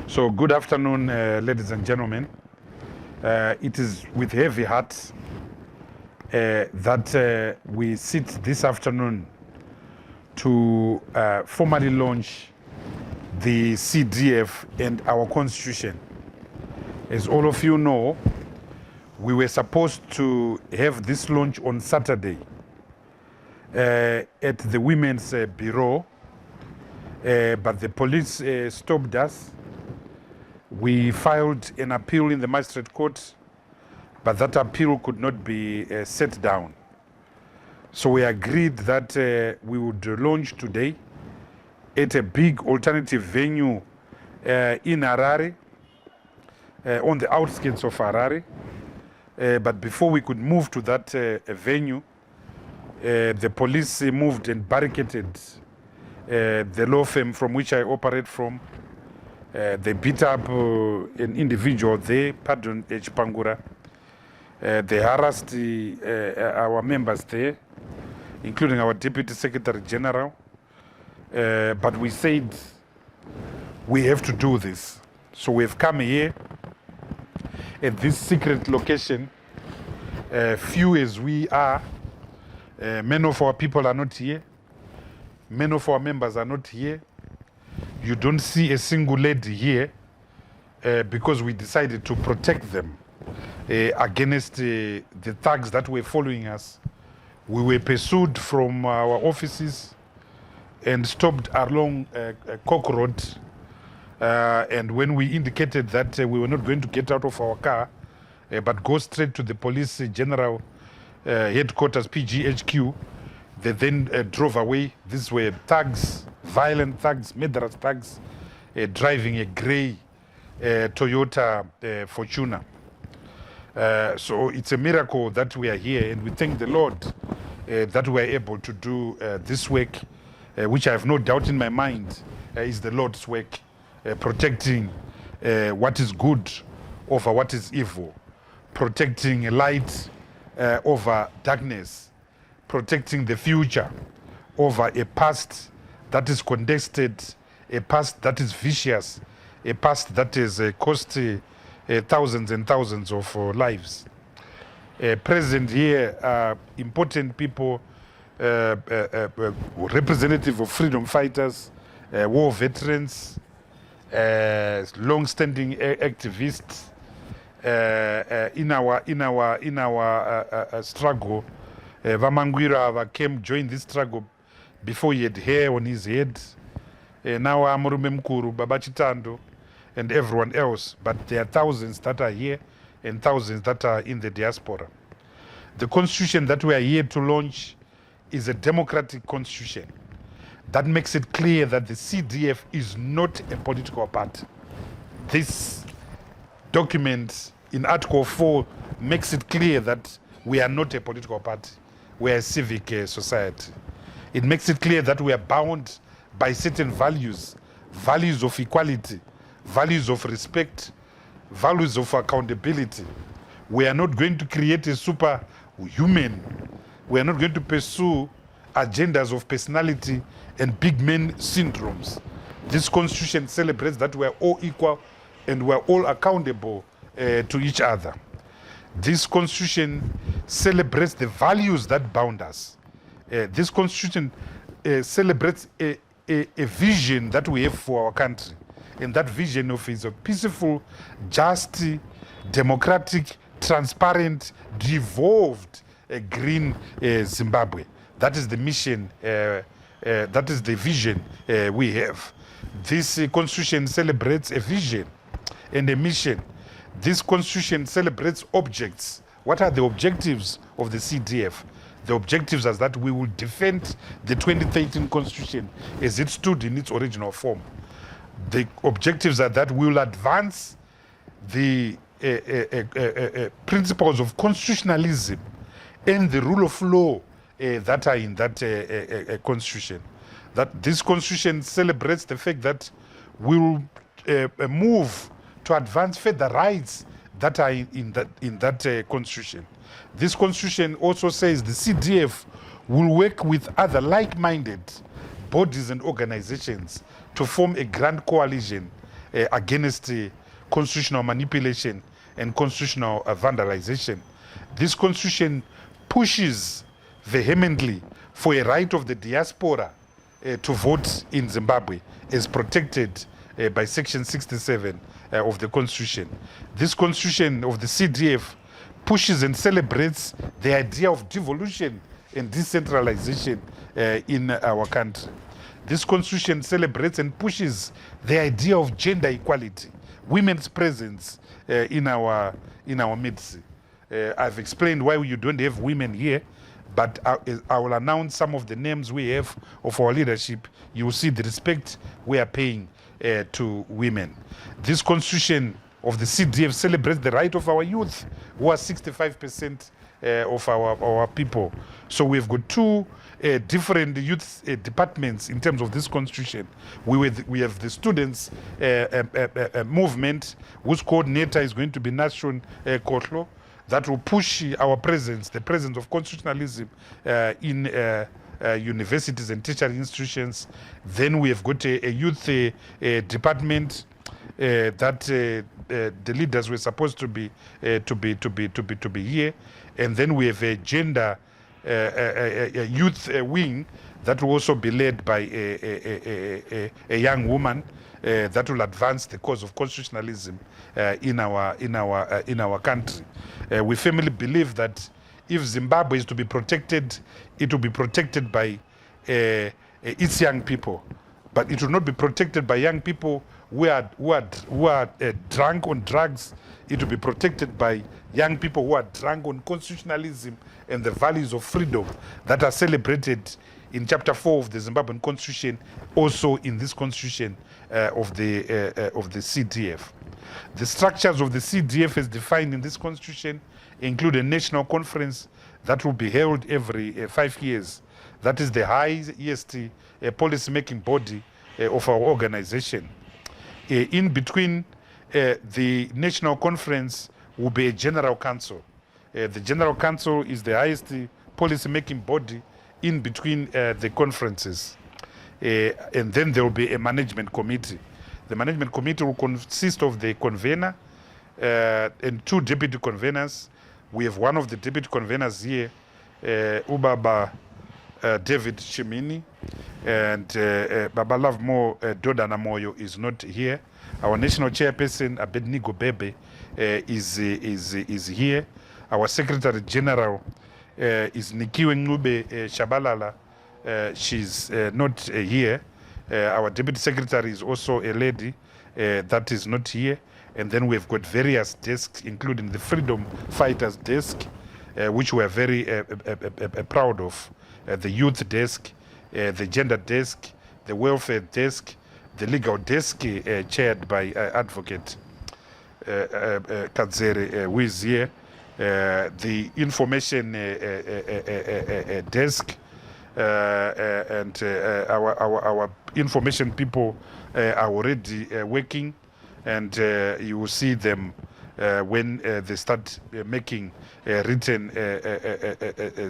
So good afternoon, ladies and gentlemen. It is with heavy heart that we sit this afternoon to formally launch the CDF and our constitution. As all of you know, we were supposed to have this launch on Saturday at the Women's Bureau, but the police stopped us. We filed an appeal in the magistrate court, but that appeal could not be set down. So we agreed that we would launch today at a big alternative venue in Harare, on the outskirts of Harare. But before we could move to that venue, the police moved and barricaded the law firm from which I operate from. They beat up an individual there, pardon, H. Pangura. They harassed our members there, including our Deputy Secretary General. But we said we have to do this. So we've come here at this secret location. Few as we are, many of our people are not here. Many of our members are not here. You don't see a single lady here because we decided to protect them against the thugs that were following us. We were pursued from our offices and stopped along Cock Road. And when we indicated that we were not going to get out of our car, but go straight to the police general headquarters, PGHQ, they then drove away. These were thugs, violent thugs, murderous thugs, driving a grey Toyota Fortuner. So it's a miracle that we are here, and we thank the Lord that we are able to do this work, which I have no doubt in my mind is the Lord's work, protecting what is good over what is evil, protecting light over darkness, protecting the future over a past that is contested, a past that is vicious, a past that has cost thousands and thousands of lives. Present here are important people, representative of freedom fighters, war veterans, long-standing activists in our struggle. Vamangwira came join this struggle before he had hair on his head. Now Amurume Mkuru, Baba Chitando, and everyone else. But there are thousands that are here and thousands that are in the diaspora. The constitution that we are here to launch is a democratic constitution that makes it clear that the CDF is not a political party. This document in Article 4 makes it clear that we are not a political party. We are a civic society. It makes it clear that we are bound by certain values, values of equality, values of respect, values of accountability. We are not going to create a superhuman. We are not going to pursue agendas of personality and big men syndromes. This constitution celebrates that we are all equal and we are all accountable to each other. This constitution celebrates the values that bound us. This constitution celebrates a vision that we have for our country. And that vision is a peaceful, just, democratic, transparent, devolved, green Zimbabwe. That is the mission, that is the vision we have. This constitution celebrates a vision and a mission. This constitution celebrates objects. What are the objectives of the CDF? The objectives are that we will defend the 2013 constitution as it stood in its original form. The objectives are that we will advance the principles of constitutionalism and the rule of law that are in that constitution. That this constitution celebrates the fact that we will move to advance further rights that are in that constitution. This constitution also says the CDF will work with other like-minded bodies and organizations to form a grand coalition against constitutional manipulation and constitutional vandalization. This constitution pushes vehemently for a right of the diaspora to vote in Zimbabwe as protected by Section 67 of the Constitution. This Constitution of the CDF pushes and celebrates the idea of devolution and decentralization in our country. This Constitution celebrates and pushes the idea of gender equality, women's presence in our midst. I've explained why you don't have women here, but I will announce some of the names we have of our leadership. You will see the respect we are paying to women. This Constitution of the CDF celebrates the right of our youth, who are 65% of our people. So we've got two different youth departments in terms of this constitution. We have the students movement, whose coordinator is going to be Nation Kotlo, that will push our presence, the presence of constitutionalism in universities and tertiary institutions. Then we have got a youth department that the leaders were supposed to be here, and then we have a gender a youth wing that will also be led by a young woman that will advance the cause of constitutionalism in our country. We firmly believe that if Zimbabwe is to be protected, it will be protected by its young people, but it will not be protected by young people who are drunk on drugs. It will be protected by young people who are drunk on constitutionalism and the values of freedom that are celebrated in Chapter 4 of the Zimbabwean Constitution, also in this Constitution of the CDF. The structures of the CDF as defined in this Constitution include a national conference that will be held every 5 years. That is the highest policy-making body of our organization. In between the national conference will be a general council. The general council is the highest policy-making body in between the conferences. And then there will be a management committee. The management committee will consist of the convener and two deputy conveners. We have one of the deputy conveners here, Ubaba David Chimini, and Baba Love Mo Dodana Moyo is not here. Our national chairperson, Abednego Bebe, is here. Our secretary general is Nikiwe Ngube Shabalala. She's not here. Our deputy secretary is also a lady that is not here. And then we've got various desks, including the Freedom Fighters desk, which we are very proud of. The youth desk, the gender desk, the welfare desk, the legal desk chaired by Advocate Kadzere, who is here, the information desk, and our information people are already working, and you will see them when they start making written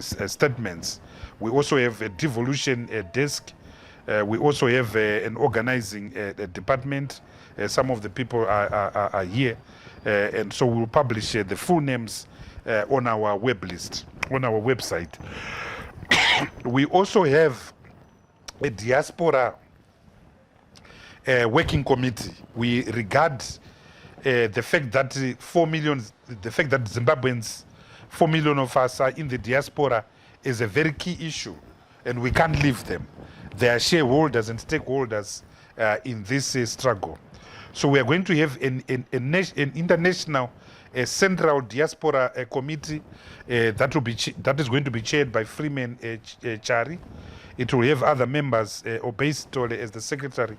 statements. We also have a devolution desk. We also have an organizing department. Some of the people are here, and so we'll publish the full names on our web list, on our website. We also have a diaspora working committee. We regard the fact that 4 million, the fact that Zimbabweans, 4 million of us are in the diaspora is a very key issue, and we can't leave them. They are shareholders and stakeholders in this struggle. So we are going to have an international central diaspora committee that is going to be chaired by Freeman Chari. It will have other members, Obeis Tole as the Secretary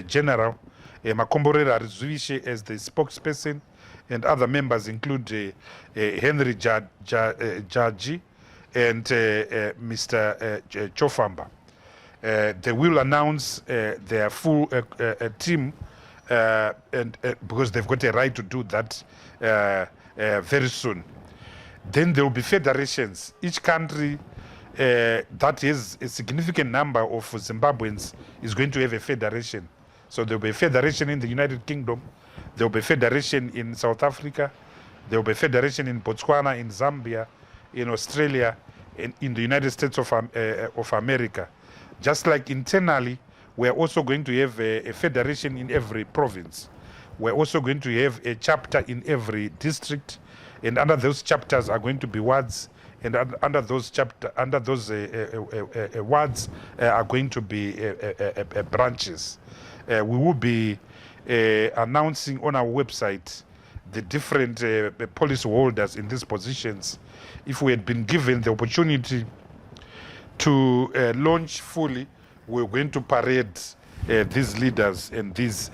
General, Makomborera Rizuishe as the spokesperson, and other members include Henry Jaji and Mr. Chofamba. They will announce their full team, and because they've got a right to do that very soon. Then there will be federations. Each country that has a significant number of Zimbabweans is going to have a federation. So there will be a federation in the United Kingdom, there will be a federation in South Africa, there will be a federation in Botswana, in Zambia, in Australia, in the United States of America. Just like internally, we're also going to have a federation in every province. We're also going to have a chapter in every district, and under those chapters are going to be wards, and under those wards are going to be branches. We will be announcing on our website the different policy holders in these positions. If we had been given the opportunity to launch fully, we're going to parade these leaders and these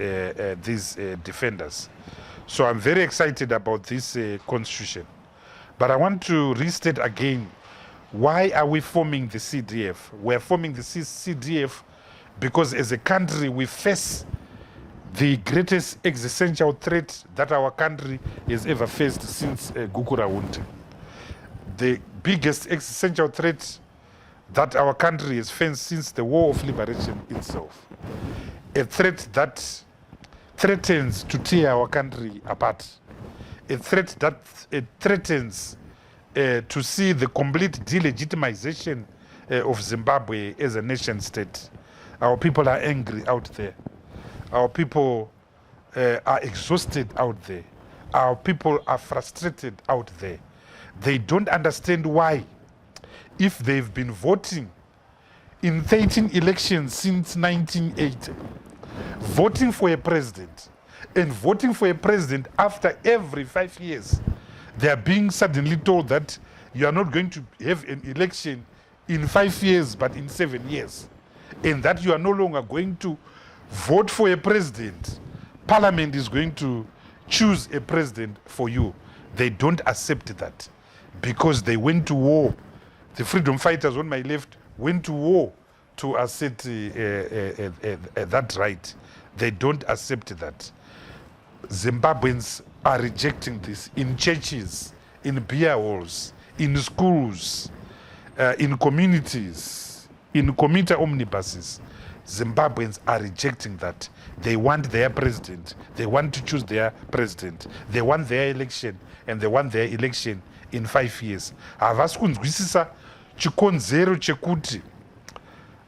defenders. So I'm very excited about this constitution. But I want to restate again, why are we forming the CDF? We're forming the CDF because as a country we face the greatest existential threat that our country has ever faced since Gukurahundi. The biggest existential threat that our country has faced since the War of Liberation itself. A threat that threatens to tear our country apart. A threat that threatens to see the complete delegitimization of Zimbabwe as a nation state. Our people are angry out there. Our people are exhausted out there. Our people are frustrated out there. They don't understand why, if they've been voting in 13 elections since 1980, voting for a president, and voting for a president after every 5 years, they are being suddenly told that you are not going to have an election in 5 years, but in 7 years, and that you are no longer going to vote for a president. Parliament is going to choose a president for you. They don't accept that because they went to war. The freedom fighters on my left went to war to assert that right. They don't accept that. Zimbabweans are rejecting this in churches, in beer halls, in schools, in communities, in commuter omnibuses. Zimbabweans are rejecting that. They want their president. They want to choose their president. They want their election, and they want their election in 5 years. Havasi kunzwisisa chikonzero chekuti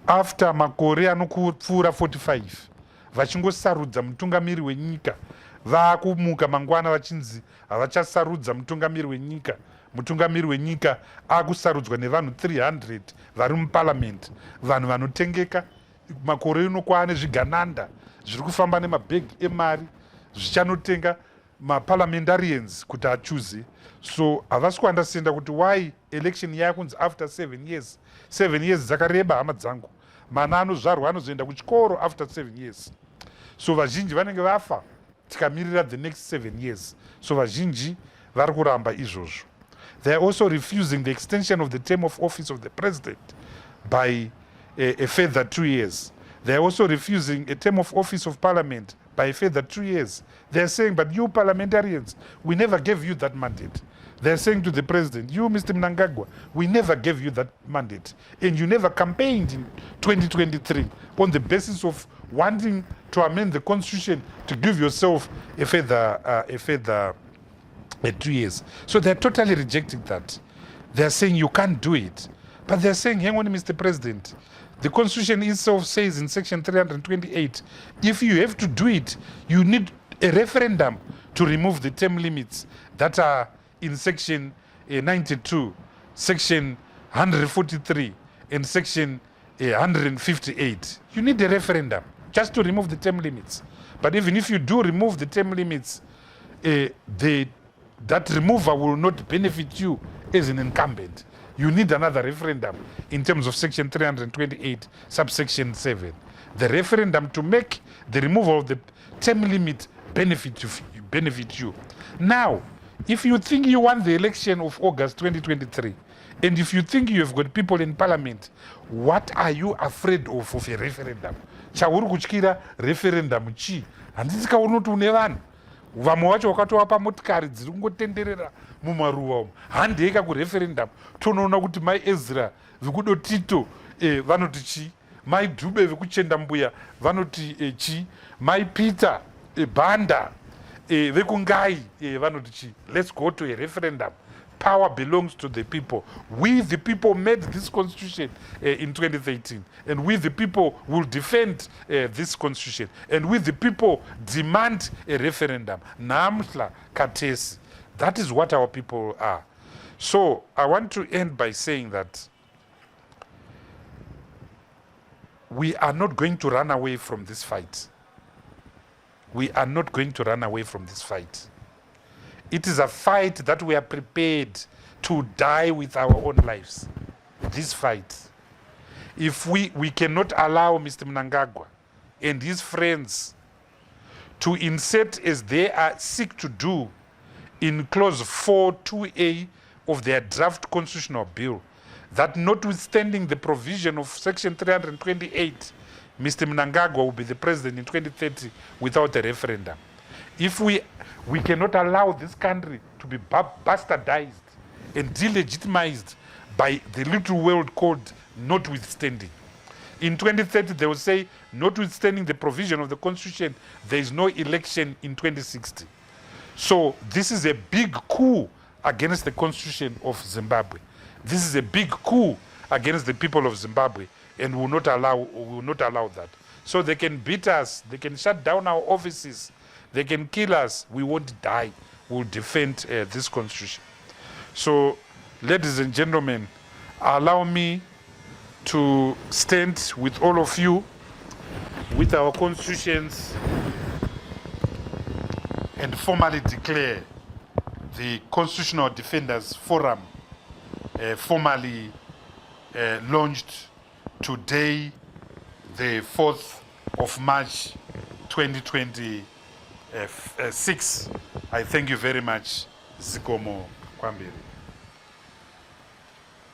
after makore anopfuura 45 vachingosarudza mutungamiri wenyika, vaakumuka mangwana vachinzi havachasarudza mutungamiri wenyika. Mutungamiri wenyika akusarudzwa nevanhu 300 vari muparliament, vanhu vanotengeka. Makore uno kwaane zvigananda zviri kufamba nemabhegi emari zvichanotenga maparliamentarians kuti achuze. So havasi kuandastenda kuti why election yakunzi after 7 years. 7 years dzakareba, hama dzangu. Mana anozvarwa anozoenda kuchikoro after 7 years. So vazhinji vanenge vafa tikamirira the next 7 years. So vazhinji vari kuramba izvozvo. They are also refusing the extension of the term of office of the president by a further 2 years. They are also refusing a term of office of parliament by a further 2 years. They are saying, but you parliamentarians, we never gave you that mandate. They are saying to the president, you, Mr. Mnangagwa, we never gave you that mandate. And you never campaigned in 2023 on the basis of wanting to amend the constitution to give yourself a further 2 years. So they're totally rejecting that. They're saying you can't do it. But they're saying, hang on, Mr. President, the constitution itself says in section 328, if you have to do it, you need a referendum to remove the term limits that are in section 92, section 143, and section 158. You need a referendum just to remove the term limits. But even if you do remove the term limits, that removal will not benefit you as an incumbent. You need another referendum in terms of section 328, subsection 7. The referendum to make the removal of the term limit benefit you. Now, if you think you want the election of August 2023, and if you think you have got people in parliament, what are you afraid of a referendum? Chauri kutyira referendum chi? Handiti kaona kuti une vanhu vamwe vacho vakatova motikari dziri kungotenderera mumaruva umo, handei kureferendum. Tonoona kuti mai Ezra vikudotito vanoti chi, mai Dube vekuchenda mbuya vanoti chi, mai Peter Banda vekungai vanoti chi. Let's go to a referendum. Power belongs to the people. We the people made this constitution in 2013, and we the people will defend this constitution, and we the people demand a referendum. Namhla Katesi. That is what our people are. So I want to end by saying that we are not going to run away from this fight. We are not going to run away from this fight. It is a fight that we are prepared to die with our own lives. This fight. If we cannot allow Mr. Mnangagwa and his friends to insert, as they are seek to do, in clause 4.2a of their draft constitutional bill, that notwithstanding the provision of section 328, Mr. Mnangagwa will be the president in 2030 without a referendum. If we cannot allow this country to be bastardized and delegitimized by the little world called notwithstanding. In 2030, they will say, notwithstanding the provision of the constitution, there is no election in 2060. So this is a big coup against the constitution of Zimbabwe. This is a big coup against the people of Zimbabwe, and we will not allow that. So they can beat us, they can shut down our offices, they can kill us, we won't die. We'll defend this constitution. So, ladies and gentlemen, allow me to stand with all of you with our constitutions and formally declare the Constitutional Defenders Forum formally launched today, the 4th of March 2026. I thank you very much. Zikomo Kwambiri.